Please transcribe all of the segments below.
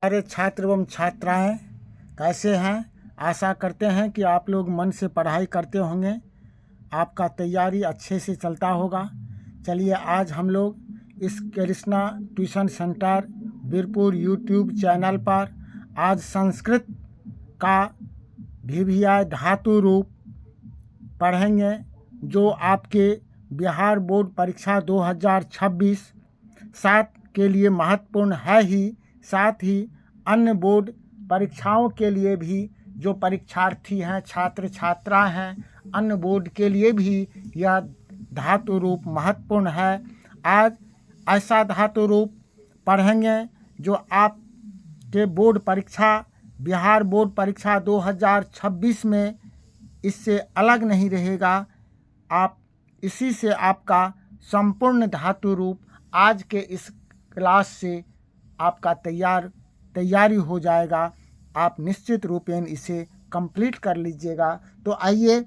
सारे छात्र एवं छात्राएं कैसे हैं। आशा करते हैं कि आप लोग मन से पढ़ाई करते होंगे, आपका तैयारी अच्छे से चलता होगा। चलिए आज हम लोग इस Krishna tuition centre Birpur YouTube channel पर आज संस्कृत का भिभिया धातु रूप पढ़ेंगे, जो आपके बिहार बोर्ड परीक्षा 2026 सात के लिए महत्वपूर्ण है ही, साथ ही अन्य बोर्ड परीक्षाओं के लिए भी जो परीक्षार्थी हैं, छात्र छात्रा हैं, अन्य बोर्ड के लिए भी यह धातु रूप महत्वपूर्ण है। आज ऐसा धातु रूप पढ़ेंगे जो आपके बोर्ड परीक्षा बिहार बोर्ड परीक्षा 2026 में इससे अलग नहीं रहेगा। आप इसी से आपका संपूर्ण धातु रूप आज के इस क्लास से आपका तैयारी हो जाएगा। आप निश्चित रूपेण इसे कंप्लीट कर लीजिएगा। तो आइए,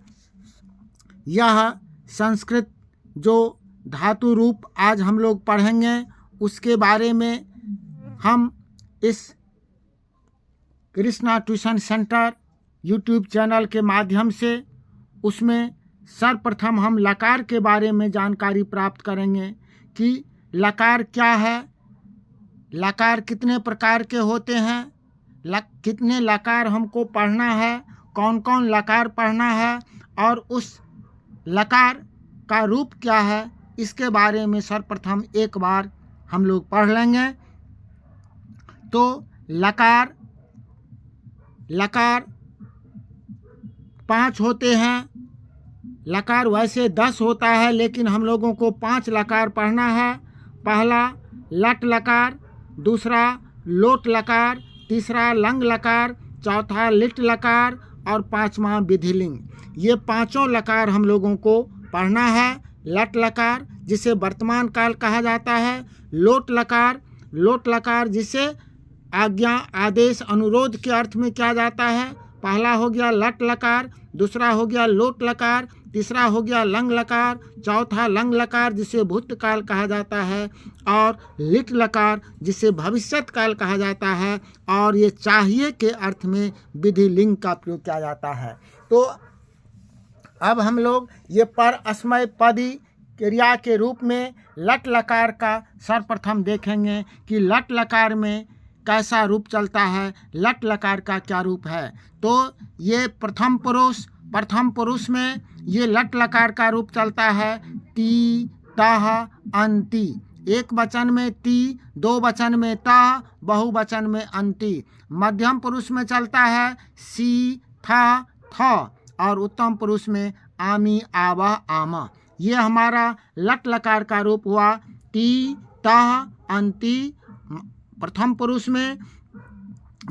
यह संस्कृत जो धातु रूप आज हम लोग पढ़ेंगे उसके बारे में हम इस Krishna tuition centre YouTube channel के माध्यम से उसमें सर्वप्रथम हम लकार के बारे में जानकारी प्राप्त करेंगे कि लकार क्या है, लकार कितने प्रकार के होते हैं, कितने लकार हमको पढ़ना है, कौन कौन लकार पढ़ना है और उस लकार का रूप क्या है, इसके बारे में सर्वप्रथम एक बार हम लोग पढ़ लेंगे। तो लकार 5 होते हैं। लकार वैसे 10 होता है, लेकिन हम लोगों को 5 लकार पढ़ना है। पहला लट लकार, दूसरा लोट लकार, तीसरा लंग लकार, चौथा लिट लकार और पांचवा विधिलिंग। ये पांचों लकार हम लोगों को पढ़ना है। लट लकार जिसे वर्तमान काल कहा जाता है, लोट लकार जिसे आज्ञा आदेश अनुरोध के अर्थ में किया जाता है। पहला हो गया लट लकार, दूसरा हो गया लोट लकार, तीसरा हो गया लंग लकार, चौथा लंग लकार जिसे भूतकाल कहा जाता है और लिट लकार जिसे भविष्यत काल कहा जाता है, और ये चाहिए के अर्थ में विधि लिंग का प्रयोग किया जाता है। तो अब हम लोग ये पर अस्मय पदी क्रिया के रूप में लट लकार का सर्वप्रथम देखेंगे कि लट लकार में कैसा रूप चलता है, लट लकार का क्या रूप है। तो ये प्रथम पुरुष में ये लट लकार का रूप चलता है ती तह अंति। एक वचन में ती, दो वचन में तह, बहुवचन में अंति। मध्यम पुरुष में चलता है सी था थ और उत्तम पुरुष में आमी आवह आमा। ये हमारा लट लकार का रूप हुआ ती तह अंति प्रथम पुरुष में,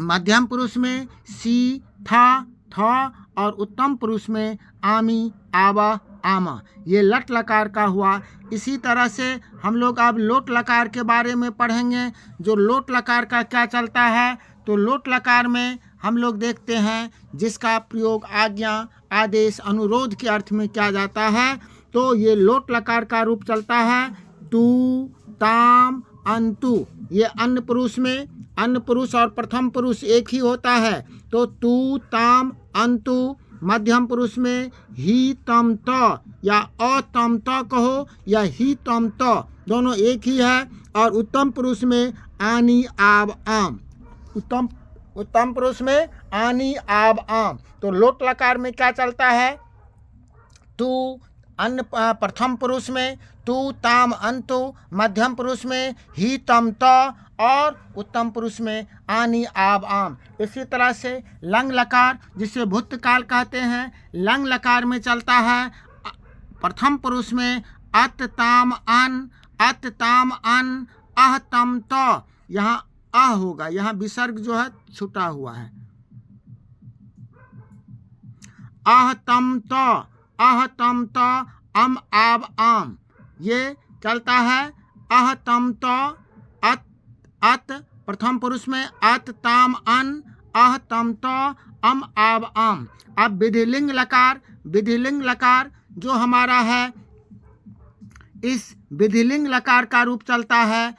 मध्यम पुरुष में सी था थ और उत्तम पुरुष में आमी आवा आमा। ये लट लकार का हुआ। इसी तरह से हम लोग अब लोट लकार के बारे में पढ़ेंगे। जो लोट लकार का क्या चलता है, तो लोट लकार में हम लोग देखते हैं जिसका प्रयोग आज्ञा आदेश अनुरोध के अर्थ में किया जाता है। तो ये लोट लकार का रूप चलता है तू ताम अंतु। ये अन्य पुरुष और प्रथम पुरुष एक ही होता है। तो तू ताम अंतु। मध्यम पुरुष में ही तम त या अतम त कहो या ही तम त, दोनों एक ही है। और उत्तम पुरुष में आनी आब आम। उत्तम पुरुष में आनी आब आम। तो लोट लकार में क्या चलता है, तू अन्य प्रथम पुरुष में तू ताम अंतु, मध्यम पुरुष में ही तम त और उत्तम पुरुष में आनी आब आम। इसी तरह से लंग लकार जिसे भूतकाल कहते हैं, लंग लकार में चलता है प्रथम पुरुष में अत ताम अन अह तम त। यहाँ अह होगा, यहाँ विसर्ग जो है छुटा हुआ है। अह तम त अम आब आम। ये चलता है अह तम त अत प्रथम पुरुष में अत ताम अन अह तम त अम आब आम। अब विधिलिंग लकार जो हमारा है, इस विधिलिंग लकार का रूप चलता है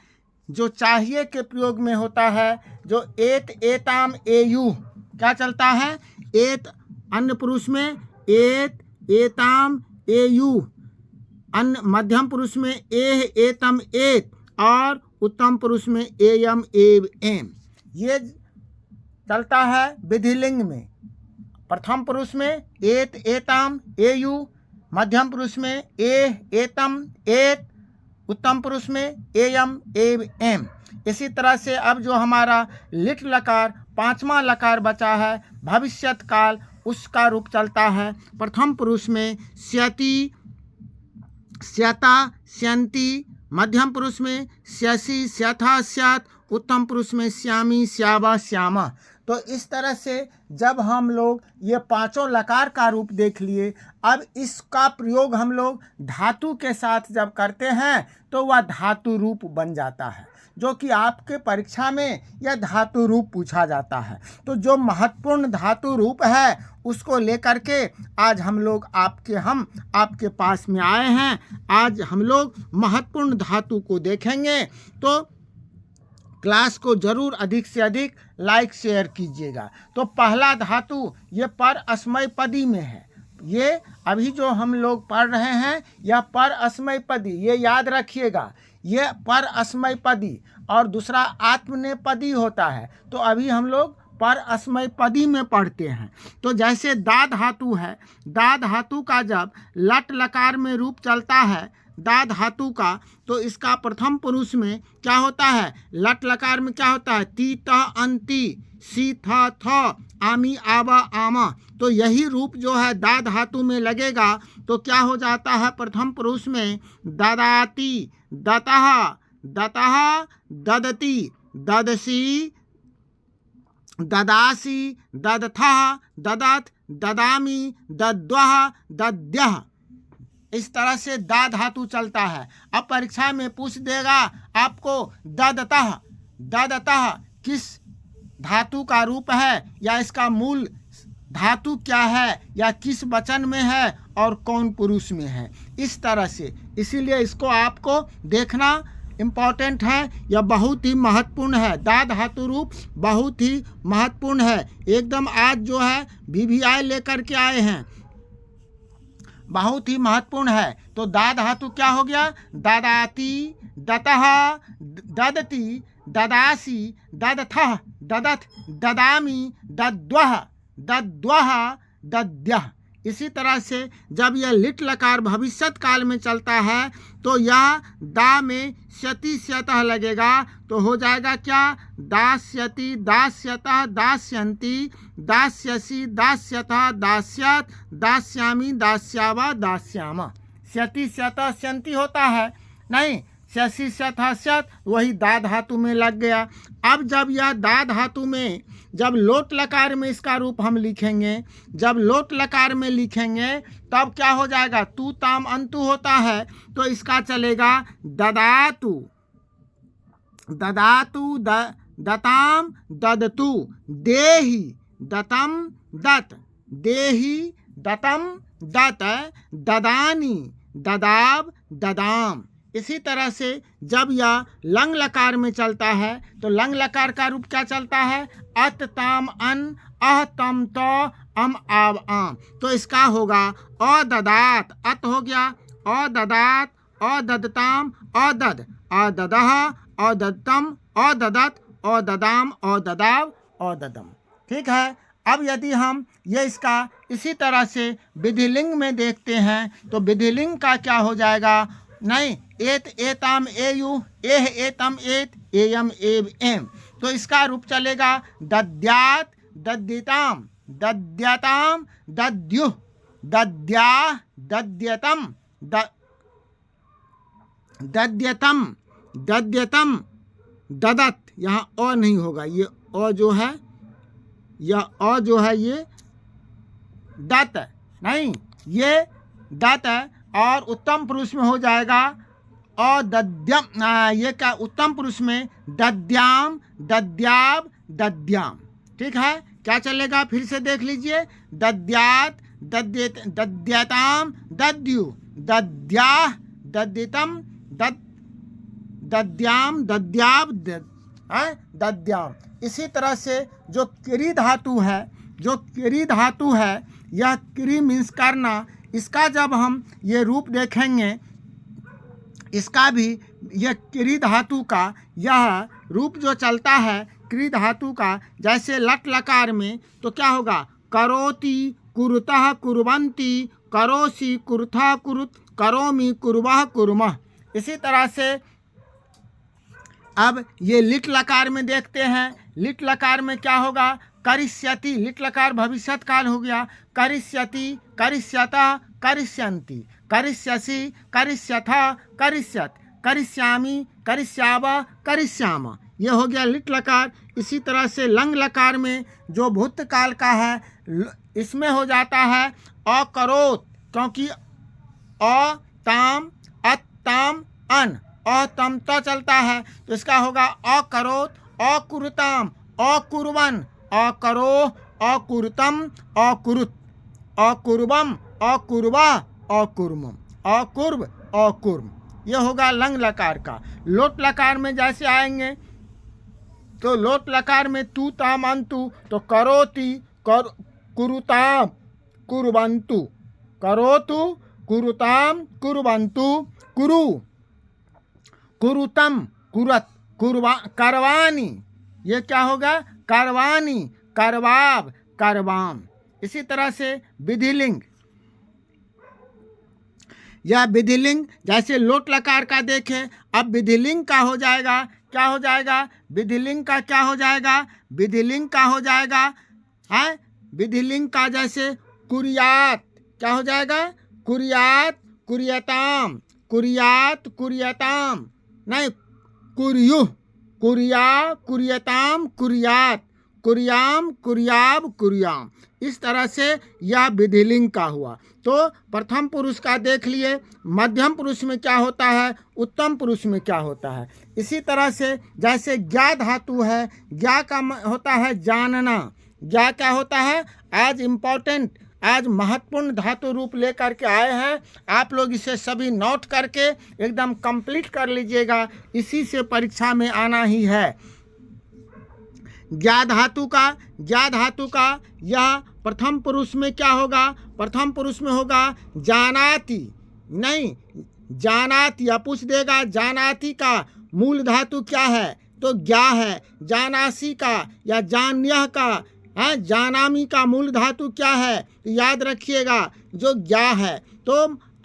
जो चाहिए के प्रयोग में होता है, जो एत एताम एयु क्या चलता है, एत अन्य पुरुष में एत एताम एयु, अन्य मध्यम पुरुष में एह एतम एत और उत्तम पुरुष में एयम एव एम। ये चलता है विधिलिंग में। प्रथम पुरुष में एत एताम एयु, मध्यम पुरुष में एह एतम एत, उत्तम पुरुष में एयम एव एम। इसी तरह से अब जो हमारा लिट लकार पांचवा लकार बचा है भविष्यत काल, उसका रूप चलता है प्रथम पुरुष में स्यति स्यता स्यंती, मध्यम पुरुष में स्यसि स्यथा स्यात्, उत्तम पुरुष में श्यामी श्यावा श्यामा। तो इस तरह से जब हम लोग ये पांचों लकार का रूप देख लिए, अब इसका प्रयोग हम लोग धातु के साथ जब करते हैं तो वह धातु रूप बन जाता है, जो कि आपके परीक्षा में यह धातु रूप पूछा जाता है। तो जो महत्वपूर्ण धातु रूप है उसको लेकर के आज हम लोग आपके पास में आए हैं। आज हम लोग महत्वपूर्ण धातु को देखेंगे, तो क्लास को जरूर अधिक से अधिक लाइक शेयर कीजिएगा। तो पहला धातु ये पर अस्मय पदी में है। ये अभी जो हम लोग पढ़ रहे हैं यह पर अस्मय पदी, ये याद रखिएगा, ये पर अस्मय पदी और दूसरा आत्मनेपदी होता है। तो अभी हम लोग पर अस्मय पदी में पढ़ते हैं। तो जैसे दा धातु है, दा धातु का जब लट लकार में रूप चलता है दा धातु का, तो इसका प्रथम पुरुष में क्या होता है, लट लकार में क्या होता है, ती त अंति, सी थ थ, आमी आवा आमा। तो यही रूप जो है दा धातु में लगेगा तो क्या हो जाता है, प्रथम पुरुष में ददाति दतः दतः ददति ददसी ददासी ददथः ददत ददामी दद्वः दद्यः। इस तरह से दा धातु चलता है। अब परीक्षा में पूछ देगा आपको ददतः, ददतः किस धातु का रूप है या इसका मूल धातु क्या है या किस वचन में है और कौन पुरुष में है, इस तरह से। इसीलिए इसको आपको देखना इम्पॉर्टेंट है, यह बहुत ही महत्वपूर्ण है। दा धातु रूप बहुत ही महत्वपूर्ण है, एकदम आज जो है VVI लेकर के आए हैं, बहुत ही महत्वपूर्ण है। तो दा धातु क्या हो गया, ददाति दतः ददति ददासी ददथः ददथ ददामी दद्वः दद्वः दद्यः। इसी तरह से जब यह लिट लकार भविष्यत काल में चलता है तो यह दा में स्यति स्यतः लगेगा, तो हो जाएगा क्या, दास्यति दास्यतः दास्यन्ति दास्यसि दास्यतः दास्यत दास्यामी दास्यावा दास्यामा। स्यति स्यतः स्यन्ति होता है नहीं, स्यसि स्यतः स्यत वही दा धातु में लग गया। अब जब यह दा धातु में जब लोट लकार में इसका रूप हम लिखेंगे, जब लोट लकार में लिखेंगे तब क्या हो जाएगा, तू ताम अंतु होता है, तो इसका चलेगा ददातु ददातु दताम ददतु देहि दतम दत देहि दतम दत ददानी ददाब ददाम। इसी तरह से जब यह लंग लकार में चलता है तो लंग लकार का रूप क्या चलता है, अत ताम अन अह तम तो अम आव आम। तो इसका होगा अददात, अत हो गया अददात अददताम अदद अददह अददतम अददत अददाम अददाव अददम। ठीक है। अब यदि हम ये इसका इसी तरह से विधिलिंग में देखते हैं तो विधिलिंग का क्या हो जाएगा, नहीं, एत एताम एयु एह एतम एत एयम एव एम। तो इसका रूप चलेगा दद्यात दद्यताम दद्यताम दद्युः दद्या दद्यतम दद्यतम दद्यतम ददत। यहाँ अ नहीं होगा, ये अ जो है, यह अ जो है ये दत नहीं, ये दत और उत्तम पुरुष में हो जाएगा अदद्यम। ये क्या, उत्तम पुरुष में दद्याम दद्याब दद्याम। ठीक है, क्या चलेगा, फिर से देख लीजिए, दद्यात दद्यताम दद्यु दद्याह दद्यतम दद्याम दद्याब दद्याम। इसी तरह से जो क्री धातु है, जो क्री धातु है, यह क्री मीन्स करना, इसका जब हम ये रूप देखेंगे, इसका भी यह क्री धातु का यह रूप जो चलता है क्री धातु का, जैसे लट लकार में तो क्या होगा, करोति कुरुतः कुर्वन्ति, करोसि कुरुतः कुरुत, करोमि कुर्वः कुर्मः। इसी तरह से अब ये लिट लकार में देखते हैं, लिट लकार में क्या होगा, करिष्यति, लिट लकार भविष्यत काल हो गया, करिष्यति, करिष्यतः, करिष्यन्ति, करिष्यसि, करिष्यथा, करिष्यत, करिष्यामि, करिष्याव, करिष्याम, ये हो गया लिट लकार। इसी तरह से लंग लकार में जो भूतकाल का है, इसमें हो जाता है अकरोत, क्योंकि अ ताम अत ताम अन, अ तम त चलता है, तो इसका होगा अकरोत, अकुरुताम, अकुर्वन, अकरो, अकुरुतम, अकुरुत, अकुर्वम, अकुर्वा, अकुर्मम, अकुर्व, अकुर्म, यह होगा लंग लकार का। लोट लकार में जैसे आएंगे तो लोट लकार में तू ताम अंतु, तो करोति, कुरुताम, कुर्वन्तु, करोतु, कुरुताम, कुर्वन्तु, कुरु, कुरुतम, कुरत, करवानी, ये क्या होगा, करवानी, करवाव, करवाम। इसी तरह से विधिलिंग, यह विधिलिंग जैसे लोट लकार का देखें, अब विधिलिंग का हो जाएगा, क्या हो जाएगा, विधिलिंग का क्या हो जाएगा, विधिलिंग का हो जाएगा है, विधिलिंग का जैसे कुरियात, क्या हो जाएगा, कुरियात, कुरियताम, कुरियात, कुरियताम, नहीं कुरियुः, कुरिया, कुरियताम, कुरियात, कुरियाम, कुरियाब, कुरियाम। इस तरह से यह विधिलिंग का हुआ। तो प्रथम पुरुष का देख लिए, मध्यम पुरुष में क्या होता है, उत्तम पुरुष में क्या होता है। इसी तरह से जैसे ज्ञा धातु है, ज्ञा का होता है जानना, ज्ञा क्या होता है, आज इम्पोर्टेंट, आज महत्वपूर्ण धातु रूप लेकर के आए हैं। आप लोग इसे सभी नोट करके एकदम कंप्लीट कर लीजिएगा, इसी से परीक्षा में आना ही है। ज्ञा धातु का यह प्रथम पुरुष में क्या होगा, प्रथम पुरुष में होगा जानाति, नहीं जानाति, या पूछ देगा जानाति का मूल धातु क्या है, तो ज्ञा है। जानासी का या जान्यः का है, जानामी का मूल धातु क्या है, तो याद रखिएगा जो ज्ञा है। तो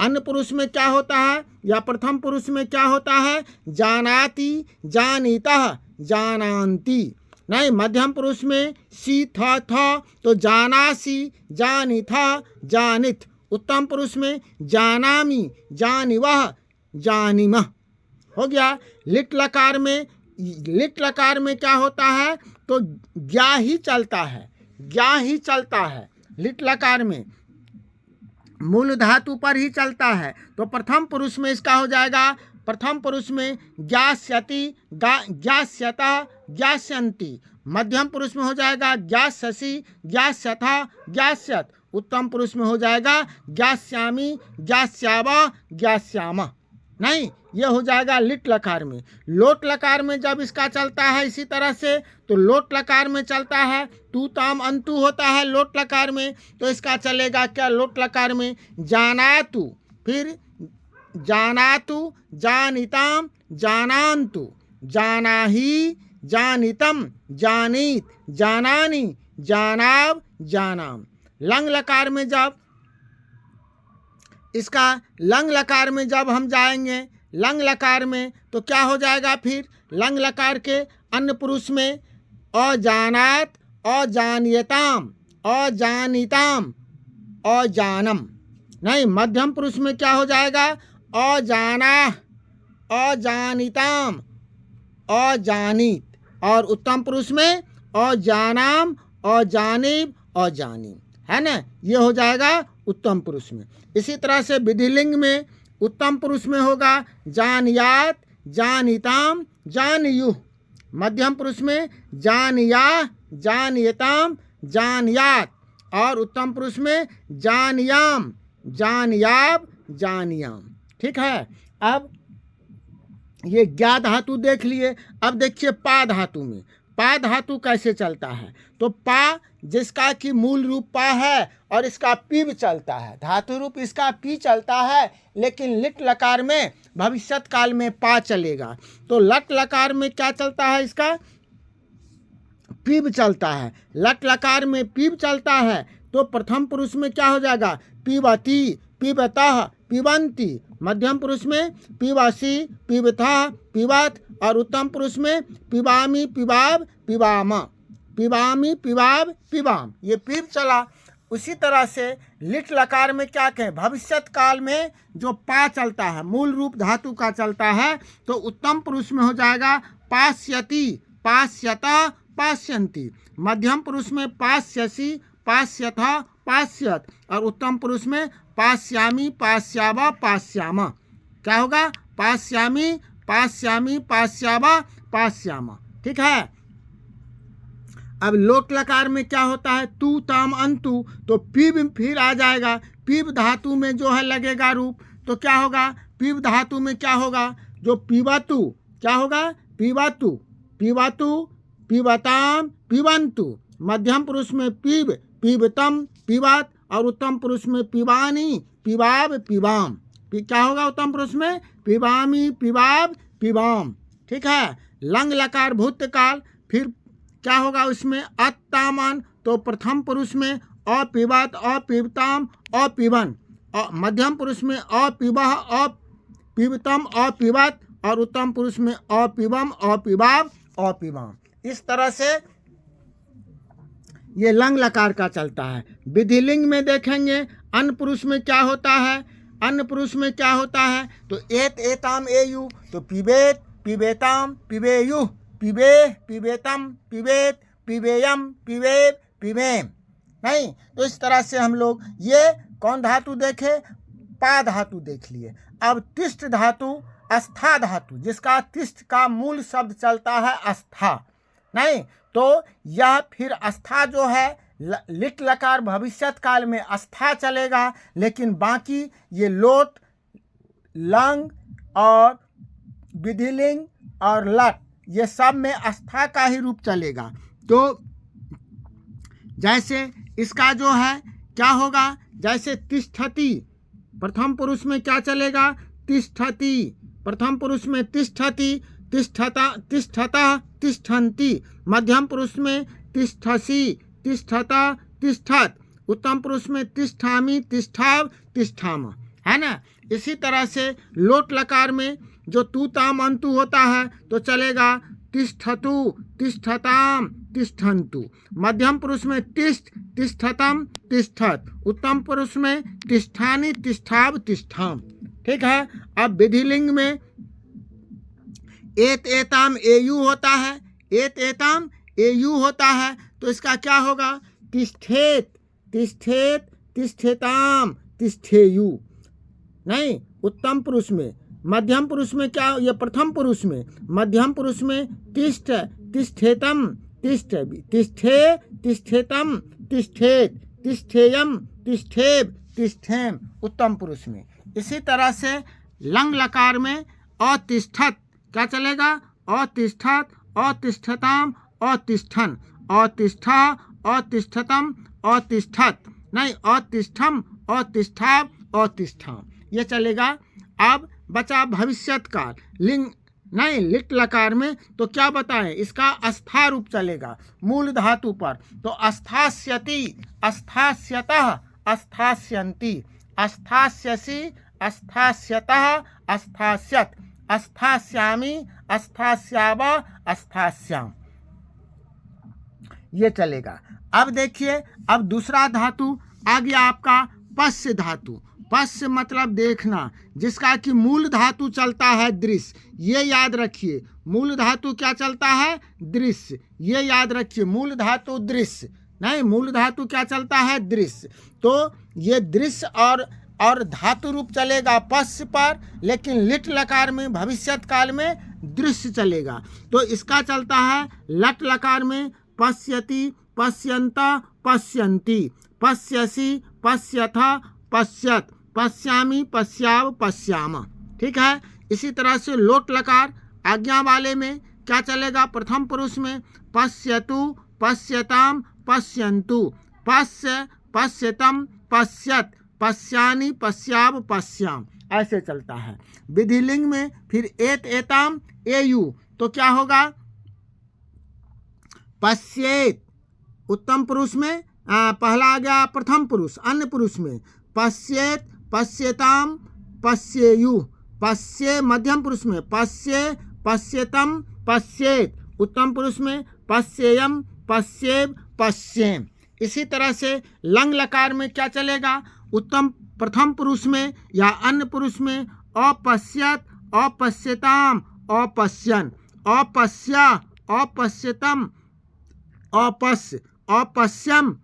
अन्य पुरुष में क्या होता है, या प्रथम पुरुष में क्या होता है, जानाति, जानीतः, जानान्ति, नहीं मध्यम पुरुष में सी था, तो जानासी, जानिथ, जानिथ। उत्तम पुरुष में जानामि, जानिवः, जानिमः, हो गया। लिट लकार में क्या होता है, तो ज्ञा ही चलता है, ज्ञा ही चलता है। लिट लकार में मूल धातु पर ही चलता है। तो प्रथम पुरुष में इसका हो जाएगा, प्रथम पुरुष में ज्ञास्यति, ज्ञास्यतः, ज्ञास्यन्ति। मध्यम पुरुष में हो जाएगा ज्ञास्यसि, ज्ञास्यथा, ज्ञास्यत। उत्तम पुरुष में हो जाएगा ज्ञास्यामि, ज्ञास्याव, ज्ञास्याम। नहीं, ये हो जाएगा लिट लकार में। लोट लकार में जब इसका चलता है इसी तरह से, तो लोट लकार में चलता है तू ताम अंतु होता है लोट लकार में, तो इसका चलेगा क्या, लोट लकार में जानातु, फिर जानातु, जानिताम, जानान्तु, जानाहि, जानितम, जानीत, जानानि, जानाव, जानाम। लंग लकार में जब इसका लंग लकार में जब हम जाएंगे, लंग लकार में तो क्या हो जाएगा, फिर लंग लकार के अन्य पुरुष में अजानात, अजानियताम, अजानिताम, अजानम। नहीं, मध्यम पुरुष में क्या हो जाएगा, अजाना, अजानिताम, अजानित। और उत्तम पुरुष में अजानाम, अजानिब, अजानिम, है ना, ये हो जाएगा उत्तम पुरुष में। इसी तरह से विधिलिंग में उत्तम पुरुष में होगा जानियात, जानिताम, जानियुः। मध्यम पुरुष में जानिया, जानियताम, जानियात। और उत्तम पुरुष में जानियाम, जानियाब, जानियाम। ठीक है। अब ये ज्ञा धातु देख लिए। अब देखिए पा धातु में, पा धातु कैसे चलता है। तो पा जिसका कि मूल रूप पा है और इसका पीव चलता है, धातु रूप इसका पी चलता है, लेकिन लिट लकार में भविष्यत काल में पा चलेगा। तो लट लकार में क्या चलता है, इसका पीव चलता है। लट लकार में पीव चलता है तो प्रथम पुरुष में क्या हो जाएगा, पीबती, पीबतः, पीबंती। मध्यम पुरुष में पीबासी, पीबथः, पीबत, और उत्तम पुरुष में पीबामी, पीबाब, पीबाम, पीबामी, पीबाब, पीबाम। ये पीब चला। उसी तरह से लिट लकार में क्या कहें, भविष्यत काल में जो पा चलता है, मूल रूप धातु का चलता है, तो उत्तम पुरुष में हो जाएगा पास्यति, पास्यतः, पास्यन्ति। मध्यम पुरुष में पास्यसि, पास्यथः, पास्यत, और उत्तम पुरुष में पास्यामी, पास्यावा, पास्याम। क्या होगा, पास्यामी, पास्यामी, पास्यावा, पास्याम। ठीक है। अब लोट लकार में क्या होता है, तू ताम अंतु, तो पीब फिर आ जाएगा। पीब धातु में जो है लगेगा रूप, तो क्या होगा, पीब धातु में क्या होगा, जो पीबातु, क्या होगा, पीबातु, पीबातु, पीबताम, पीबंतु। मध्यम पुरुष में पीब, पीबतम, पीबात, और उत्तम पुरुष में पीबानी, पीबाब, पीबाम। क्या होगा उत्तम पुरुष में, पीबामी, पीबाब, पीबाम। ठीक है। लंग लकार भूतकाल, फिर क्या होगा उसमें, अत्तामन, तो प्रथम पुरुष में अपीबत, अपीबताम, अपीबन, और मध्यम पुरुष में अपीबह, अपीबतम, अपीबत, और उत्तम पुरुष में अपीबम, अपीबाब, अपीबाम। इस तरह से ये लंग लकार का चलता है। विधिलिंग में देखेंगे अन्न पुरुष में क्या होता है, अन्न पुरुष में क्या होता है, तो एत, एताम, एयु, तो पिबेत, पिबेताम, पिबेयु, पिबे, पिबेतम, पिबेत, पिबेयम, पिबेब, पिबेम। नहीं, तो इस तरह से हम लोग ये कौन धातु देखे, पा धातु देख लिए। अब तिष्ठ धातु, अस्था धातु, जिसका तिष्ठ का मूल शब्द चलता है अस्था। नहीं, तो यह फिर अस्था जो है लिट लकार भविष्यत काल में अस्था चलेगा, लेकिन बाकी ये लोट, लंग और विधिलिंग और लट, ये सब में अस्था का ही रूप चलेगा। तो जैसे इसका जो है क्या होगा, जैसे तिष्ठति, प्रथम पुरुष में क्या चलेगा, तिष्ठति, प्रथम पुरुष में तिष्ठति, तिष्ठता, तिष्ठतः, तिष्ठन्ति। मध्यम पुरुष में तिष्ठसि, तिष्ठता, तिष्ठत। उत्तम पुरुष में तिष्ठामि, तिष्ठाव, तिष्ठाम। है ना। इसी तरह से लोट लकार में जो तू ताम अंतु होता है तो चलेगा तिष्ठतु, तिष्ठताम, तिष्ठन्तु। मध्यम पुरुष में तिष्ठ, तिष्ठतम, तिष्ठत। उत्तम पुरुष में तिष्ठानि, तिष्ठाव, तिष्ठाम। ठीक है। अब विधिलिंग में एत, एताम, एयु होता है, एत, एताम, एयु होता है, तो इसका क्या होगा, तिष्ठेत, तिष्ठेत, तिष्ठेताम, तिष्ठेयु। नहीं, उत्तम पुरुष में। मध्यम पुरुष में क्या, ये प्रथम पुरुष में, मध्यम पुरुष में तिष्ठ, तिष्ठेतम, तिष्ठ, तिष्ठे, तिष्ठेतम, तिष्ठेत, तिष्ठेयम, तिष्ठेब, तिष्ठेम। उत्तम पुरुष में। इसी तरह से लंग लकार में अतिष्ठत क्या चलेगा, अतिष्ठत, अतिष्ठताम, अतिष्ठन, अतिष्ठा, अतिष्ठतम, अतिष्ठत। नहीं, अतिष्ठम, अतिष्ठाव, अतिष्ठाम, ये चलेगा। अब बचा भविष्यत काल, लिंग नहीं लिट लकार में, तो क्या बताएं, इसका अस्था रूप चलेगा मूल धातु पर। तो अस्थास्यति, अस्थास्यतः, अस्थास्यन्ति, अस्थास्यसि, अस्थास्यतः, अस्थास्यत, अस्थास्यामि, अस्थास्याव, अस्थास्याम, ये चलेगा। अब देखिए, अब दूसरा धातु आ गया आपका पश्य धातु। पश्य मतलब देखना, जिसका कि मूल धातु चलता है दृश्य। ये याद रखिए, मूल धातु क्या चलता है, दृश्य। ये याद रखिए, मूल धातु दृश्य। नहीं, मूल धातु क्या चलता है, दृश्य। तो ये दृश्य और धातु रूप चलेगा पश्य पर, लेकिन लिट लकार में भविष्यत काल में दृश्य चलेगा। तो इसका चलता है लट लकार में पश्यति, पश्यन्त, पश्यन्ति, पश्यसि, पश्यथ, पश्यत, पश्यामि, पश्याव, पश्याम। ठीक है। इसी तरह से लोट लकार आज्ञा वाले में क्या चलेगा? प्रथम पुरुष में पश्यतु, पश्यताम, पश्यन्तु, पश्य, पश्यतम, पश्यत, पश्यानि, पश्याव, पश्याम, ऐसे चलता है। विधिलिंग में फिर एत, एताम, एयु, तो क्या होगा? पश्येत उत्तम पुरुष में पहला आ गया प्रथम पुरुष। अन्य पुरुष में पश्येत, पश्यताम, पश्येयु, पश्ये मध्यम पुरुष में पश्ये, पश्यतम, पश्येत, उत्तम पुरुष में पश्येयम, पश्येव, पश्येम। इसी तरह से लंग लकार में क्या चलेगा? उत्तम प्रथम पुरुष में या अन्य पुरुष में अपश्यत, अपश्यताम, अपश्यन, अपश्य, अपश्यतम, अपश्य, अपश्यम,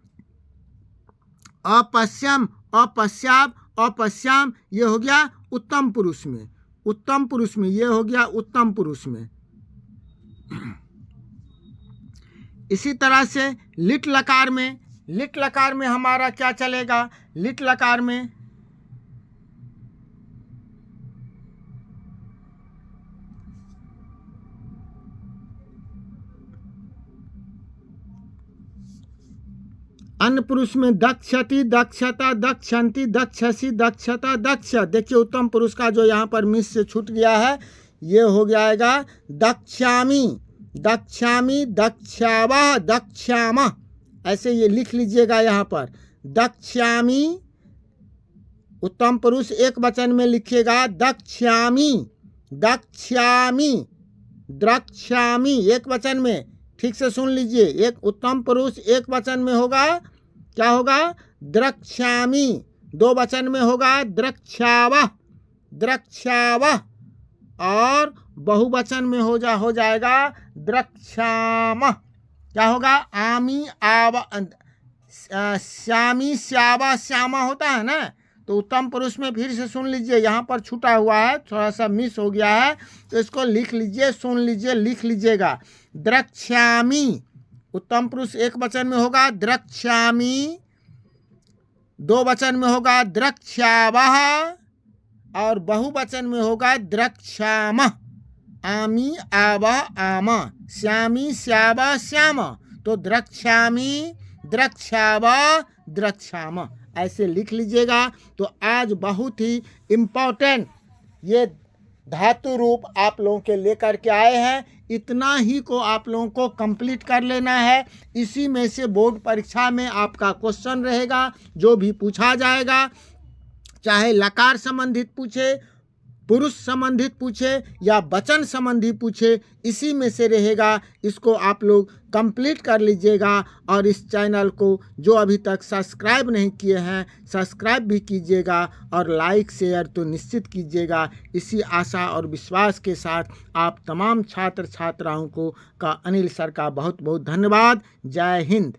अपश्यम, अपश्याव, अपश्याम, ये हो गया उत्तम पुरुष में। उत्तम पुरुष में ये हो गया उत्तम पुरुष में। इसी तरह से लिट लकार में, लिट लकार में हमारा क्या चलेगा? लिट लकार में अन्य पुरुष में दक्षति, दक्षता, दक्षन्ति, दक्षसी, दक्षता, दक्ष। देखिए उत्तम पुरुष का जो यहाँ पर मिस से छूट गया है, ये हो जाएगा दक्षामि, दक्षामि, दक्षावः, दक्षामः, ऐसे ये लिख लीजिएगा यहाँ पर। दक्षामि उत्तम पुरुष एक वचन में लिखिएगा दक्षामि, दक्षामि, द्रक्ष्यामि, एक वचन में। ठीक से सुन लीजिए, एक उत्तम पुरुष एक वचन में होगा, क्या होगा? द्रक्ष्यामि। दो वचन में होगा द्रक्ष्यावः, द्रक्ष्यावः, और बहुवचन में हो जाएगा द्रक्ष्यामः। क्या होगा? आमी, आव, श्यामी, श्यावा, श्यामा होता है ना। तो उत्तम पुरुष में फिर से सुन लीजिए, यहाँ पर छूटा हुआ है, थोड़ा सा मिस हो गया है, तो इसको लिख लीजिए, सुन लीजिए, लिख लीजिएगा। द्रक्ष्यामि उत्तम पुरुष एक वचन में होगा द्रक्ष्यामि, दो वचन में होगा द्रक्ष्यावः, और बहुवचन में होगा द्रक्ष्यामः। आमी, आवः, आमा, श्यामी, श्यावा, श्यामा, तो द्रक्ष्यामि, द्रक्ष्यावः, द्रक्ष्यामः, ऐसे लिख लीजिएगा। तो आज बहुत ही इम्पोर्टेंट ये धातु रूप आप लोगों के लेकर के आए हैं। इतना ही को आप लोगों को कंप्लीट कर लेना है। इसी में से बोर्ड परीक्षा में आपका क्वेश्चन रहेगा, जो भी पूछा जाएगा, चाहे लकार संबंधित पूछे, पुरुष संबंधित पूछे या वचन संबंधी पूछे, इसी में से रहेगा। इसको आप लोग कंप्लीट कर लीजिएगा। और इस चैनल को जो अभी तक सब्सक्राइब नहीं किए हैं, सब्सक्राइब भी कीजिएगा, और लाइक शेयर तो निश्चित कीजिएगा। इसी आशा और विश्वास के साथ आप तमाम छात्र छात्राओं को का अनिल सर का बहुत बहुत धन्यवाद। जय हिंद।